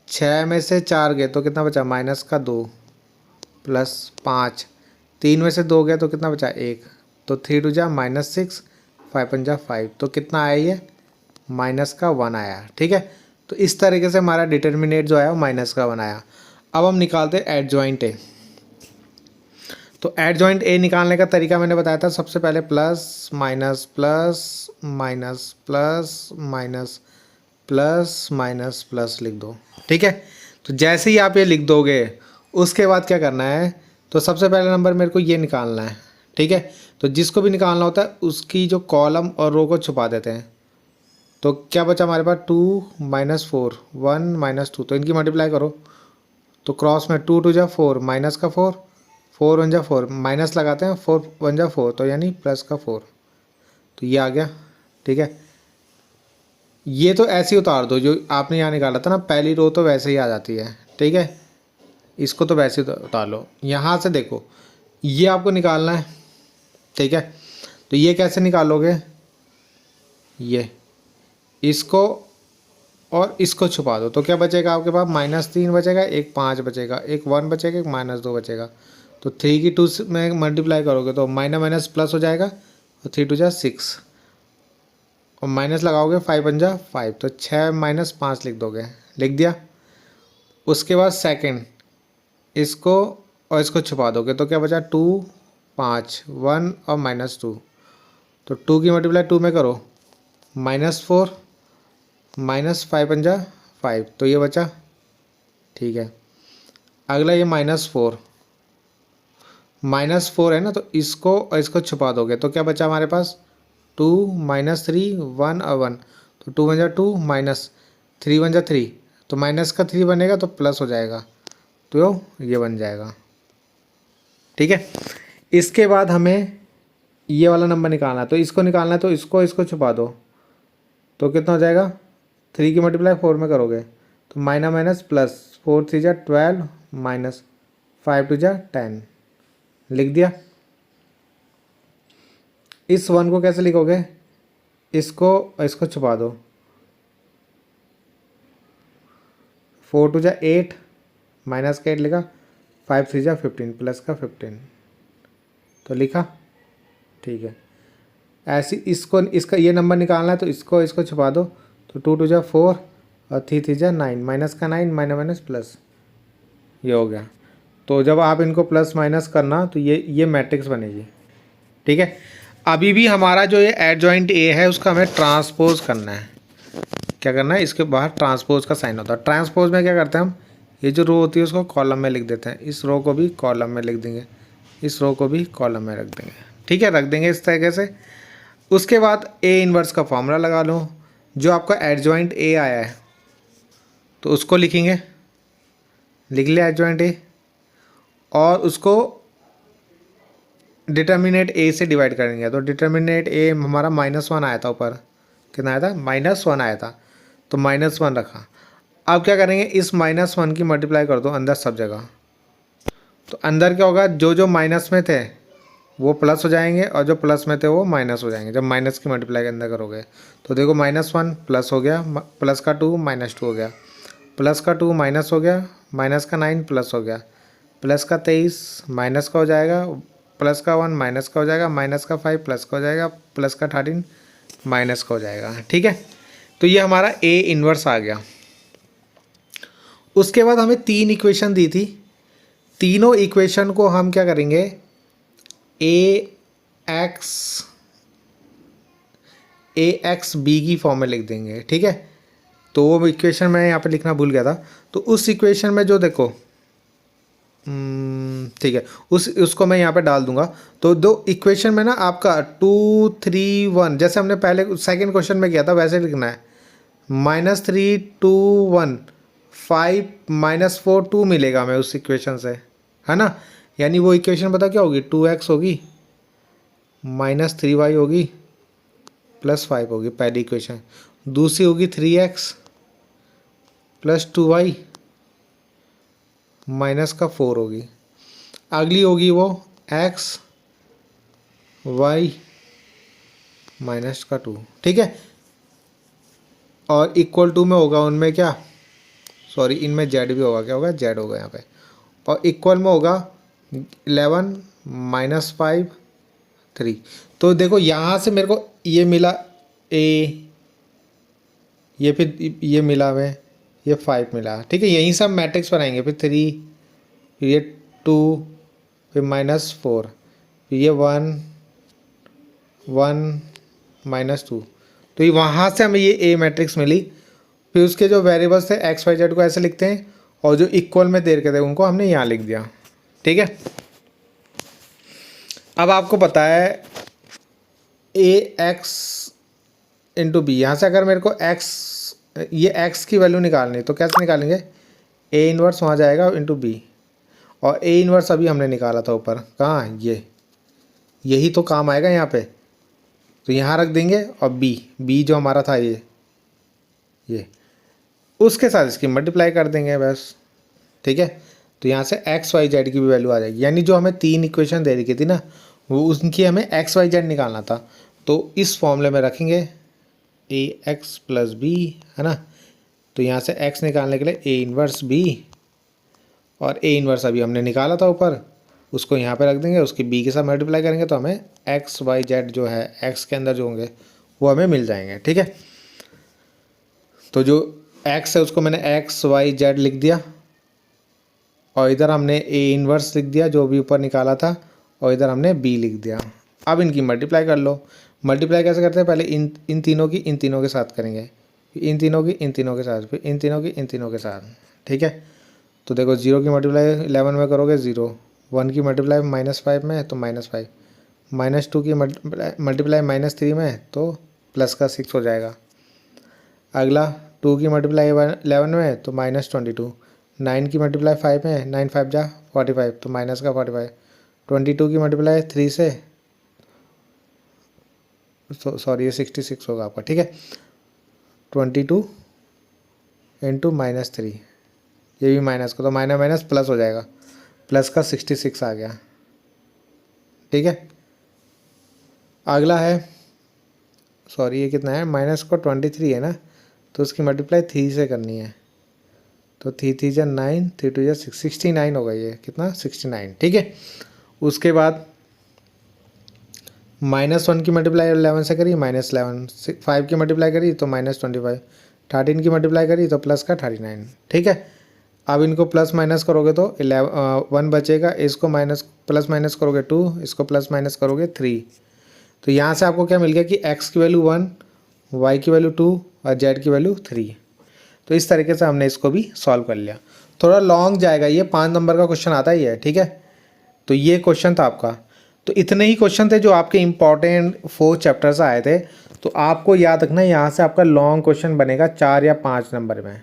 A: 6 में से 4 गए तो कितना बचा, -2 प्लस 5, 3 में से 2 गया तो कितना बचा 1, तो 3 2 जा -6, 5 1 जा 5, तो कितना आया ये, -1 आया। ठीक है, तो इस तरीके से हमारा डिटर्मिनेट जो आया वो -1 आया। अब हम निकालते हैं एडजॉइंट ए। तो एडजॉइंट ए निकालने का तरीका मैंने बताया था, सबसे पहले plus minus plus minus plus minus plus minus plus लिख दो। ठीक है, तो जैसे ही आप ये लिख दोगे उसके बाद क्या करना है, तो सबसे पहला नंबर मेरे को ये निकालना है। ठीक है, तो जिसको भी निकालना होता है उसकी जो कॉलम और रो को छुपा देते हैं। तो क्या बचा हमारे पास, 2 -4 1 -2, तो इनकी मल्टीप्लाई करो, तो क्रॉस में 2 2 जा 4, माइनस का 4 4 1 जा 4, माइनस लगाते हैं 4 1 जा 4, तो यानी प्लस का 4, तो ये आ गया। ठीक है, ये तो ऐसे ही उतार दो, जो आपने यहाँ निकाला था ना पहली रो, तो वैसे ही आ जाती है। ठीक है, इसको तो वैसे ही उतार लो। यहाँ से देखो ये आपको निकालना है। ठीक है, तो ये कैसे निकालोगे, ये इसको और इसको छुपा दो, तो क्या बचेगा आपके पास, -3 बचेगा, एक 5 बचेगा, एक 1 बचेगा, एक -2 बचेगा। तो 3 की 2 में मल्टीप्लाई करोगे तो माइनस माइनस प्लस हो जाएगा, और 3 2 जा 6 और माइनस लगाओगे 5 1 जा 5, तो 6 -5 लिख दोगे, लिख दिया। उसके बाद सेकंड, इसको और इसको छुपा दोगे तो क्या बचा, 2 5 1 और -2, तो 2 की मल्टीप्लाई 2 में करो, -4 -5 1 जा 5, तो ये बचा। ठीक है, अगला ये -4, -4 है ना, तो इसको और इसको छुपा दोगे तो क्या बचा हमारे पास 2 -3 1 और 1, तो 2 वन जा 2 -3 वन जा 3, तो माइनस का 3 बनेगा तो प्लस हो जाएगा, तो ये बन जाएगा। ठीक है, इसके बाद हमें ये वाला नंबर निकालना है, तो इसको निकालना है, तो इसको छुपा दो, तो कितना हो जाएगा 3 की मल्टीप्लाई 4 में करोगे तो माइनस माइनस प्लस, 4 3 जा 12 माइनस 5 2 जा 10, लिख दिया। इस 1 को कैसे लिखोगे, इसको छुपा दो, 4 2 जा 8 माइनस का 8 लिखा, 5 3 जा 15 प्लस का 15, तो लिखा। ठीक है, ऐसी इसका ये नंबर निकालना है, तो इसको छुपा दो, तो 2 2 जा 4 और 3 3 जा 9, माइनस का 9 माइनस माइनस प्लस, ये हो गया। तो जब आप इनको प्लस माइनस करना तो ये मैट्रिक्स बनेगी। ठीक है, अभी भी हमारा जो ये एडजॉइंट ए है उसका हमें ट्रांसपोज करना है। क्या करना है, इसके बाहर ट्रांसपोज का साइन होता है। ट्रांसपोज में क्या करते हैं हम, ये जो रो होती है उसको कॉलम में लिख देते हैं, इस रो को भी कॉलम में लिख देंगे, इस रो को भी कॉलम में रख देंगे। ठीक है, रख देंगे इस तरीके से। उसके बाद ए इन्वर्स का फॉर्मूला लगा लो, जो आपका एडजॉइंट ए आया है तो उसको लिखेंगे, लिख लिया एडजॉइंट ए, और उसको डिटर्मिनेट ए से डिवाइड करेंगे, तो डिटर्मिनेट ए हमारा -1 आया था, ऊपर कितना आया था -1 आया था, तो -1 रखा। अब क्या करेंगे, इस -1 की मल्टीप्लाई कर दो अंदर सब जगह, तो अंदर क्या होगा, जो जो माइनस में थे वो प्लस हो जाएंगे और जो प्लस में थे वो माइनस हो जाएंगे। जब माइनस की मल्टीप्लाई के अंदर करोगे तो देखो -1 प्लस हो गया, प्लस का 2 -2 हो गया, प्लस का 2 माइनस हो गया, माइनस का 9 प्लस हो गया, प्लस का 23 माइनस का हो जाएगा, प्लस का 1 माइनस का हो जाएगा, माइनस का 5 प्लस का हो जाएगा, प्लस का 13 माइनस का हो जाएगा। ठीक है, तो ये हमारा ए इन्वर्स आ गया। उसके बाद हमें 3 इक्वेशन दी थी, तीनों इक्वेशन को हम क्या करेंगे, ए एक्स बी की फॉर्म में लिख देंगे। ठीक है, तो वो इक्वेशन मैं यहाँ पे लिखना भूल गया था, तो उस इक्वेशन में जो देखो, ठीक है, उसको मैं यहाँ पे डाल दूंगा। तो दो इक्वेशन में ना आपका 2 3 1, जैसे हमने पहले सेकंड क्वेश्चन में किया था वैसे लिखना है, -3 2 1 5 -4 2 मिलेगा हमें उस इक्वेशन से, है ना। यानी वो इक्वेशन पता क्या होगी, 2x होगी -3y होगी +5 होगी पहली इक्वेशन, दूसरी होगी 3x +2y -4 होगी, अगली होगी वो x y -2। ठीक है, और इक्वल टू में होगा उनमें क्या, सॉरी इनमें z भी होगा, क्या होगा z होगा यहाँ पे, और इक्वल में होगा 11 -5 3। तो देखो यहाँ से मेरे को ये मिला a, ये फिर ये मिला हमें, ये 5 मिला। ठीक है, यहीं से हम मैट्रिक्स बनाएंगे, फिर 3, फिर ये 2, फिर -4, फिर ये 1 1 -2, तो ये वहाँ से हमें ये ए मैट्रिक्स मिली। फिर उसके जो वेरिएबल्स थे एक्स वाई जेड को ऐसे लिखते हैं, और जो इक्वल में दे रखे थे उनको हमने यहाँ लिख दिया। ठीक है, अब आपको पता है ए एक्स इंटू बी, यहाँ से अगर मेरे को एक्स, ये एक्स की वैल्यू निकालनी तो कैसे निकालेंगे, ए इन्वर्स वहाँ जाएगा इंटू बी, और ए इन्वर्स अभी हमने निकाला था ऊपर, कहाँ, ये यही तो काम आएगा यहाँ पे, तो यहाँ रख देंगे, और बी जो हमारा था ये उसके साथ इसकी मल्टीप्लाई कर देंगे बस। ठीक है, तो यहाँ से एक्स वाई जेड की भी वैल्यू आ जाएगी, यानी जो हमें 3 इक्वेशन दे रखी थी ना, वो उनकी हमें एक्स वाई जेड निकालना था, तो इस फॉर्मूले में रखेंगे ए एक्स प्लस बी, है ना। तो यहाँ से एक्स निकालने के लिए ए इन्वर्स बी, और ए इन्वर्स अभी हमने निकाला था ऊपर, उसको यहाँ पे रख देंगे, उसकी बी के साथ मल्टीप्लाई करेंगे, तो हमें एक्स वाई जेड जो है एक्स के अंदर जो होंगे वो हमें मिल जाएंगे। ठीक है, तो जो एक्स है उसको मैंने एक्स वाई जेड लिख दिया, और इधर हमने ए इन्वर्स लिख दिया जो भी ऊपर निकाला था, और इधर हमने बी लिख दिया। अब इनकी मल्टीप्लाई कर लो। मल्टीप्लाई कैसे करते हैं, पहले इन तीनों की इन तीनों के साथ करेंगे, इन तीनों की इन तीनों के साथ, फिर इन तीनों की इन तीनों के साथ। ठीक है, तो देखो 0 की मल्टीप्लाई 11 में करोगे 0, 1 की मल्टीप्लाई -5 में है तो -5, -2 की मल्टीप्लाई -3 में है तो प्लस का 6 हो जाएगा। अगला 2 की मल्टीप्लाई 11 में है तो -22, 9 की मल्टीप्लाई 5 में है, 9 5 जा 45 तो माइनस का 45, 22 की मल्टीप्लाई 3 से सॉरी ये 66 होगा आपका, ठीक है। 22 इंटू -3, ये भी माइनस को तो माइनस माइनस प्लस हो जाएगा, प्लस का 66 आ गया, ठीक है। अगला है सॉरी ये कितना है, माइनस को 23 है ना, तो उसकी मल्टीप्लाई 3 से करनी है, तो 3 3 जा 9, 3 2 जा 69 होगा, ये कितना 69, ठीक है। उसके बाद -1 की मल्टीप्लाई 11 से करी -11, 5 की मल्टीप्लाई करी तो -25, 13 की मल्टीप्लाई करी तो प्लस का 39, ठीक है। अब इनको प्लस माइनस करोगे तो 1 बचेगा, इसको प्लस माइनस करोगे 2, इसको प्लस माइनस करोगे 3, तो यहाँ से आपको क्या मिल गया कि x की वैल्यू 1, y की वैल्यू 2 और z की वैल्यू 3। तो इस तरीके से हमने इसको भी सॉल्व कर लिया। थोड़ा लॉन्ग जाएगा, ये 5 नंबर का क्वेश्चन आता ही है, ठीक है। तो ये क्वेश्चन था आपका। तो इतने ही क्वेश्चन थे जो आपके इंपॉर्टेंट 4 चैप्टर से आए थे। तो आपको याद रखना यहाँ से आपका लॉन्ग क्वेश्चन बनेगा 4 या 5 नंबर में,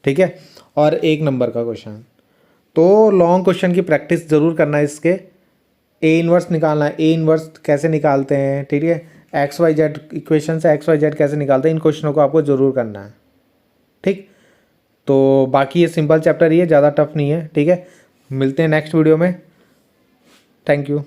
A: ठीक है, और 1 नंबर का क्वेश्चन। तो लॉन्ग क्वेश्चन की प्रैक्टिस ज़रूर करना है। इसके ए इनवर्स निकालना है, ए इनवर्स कैसे निकालते हैं, ठीक है, एक्स वाई जेड इक्वेशन से एक्स वाई जेड कैसे निकालते हैं, इन क्वेश्चनों को आपको ज़रूर करना है, ठीक। तो बाकी ये सिंपल चैप्टर ही है, ज़्यादा टफ नहीं है, ठीक है। मिलते हैं नेक्स्ट वीडियो में। Thank you.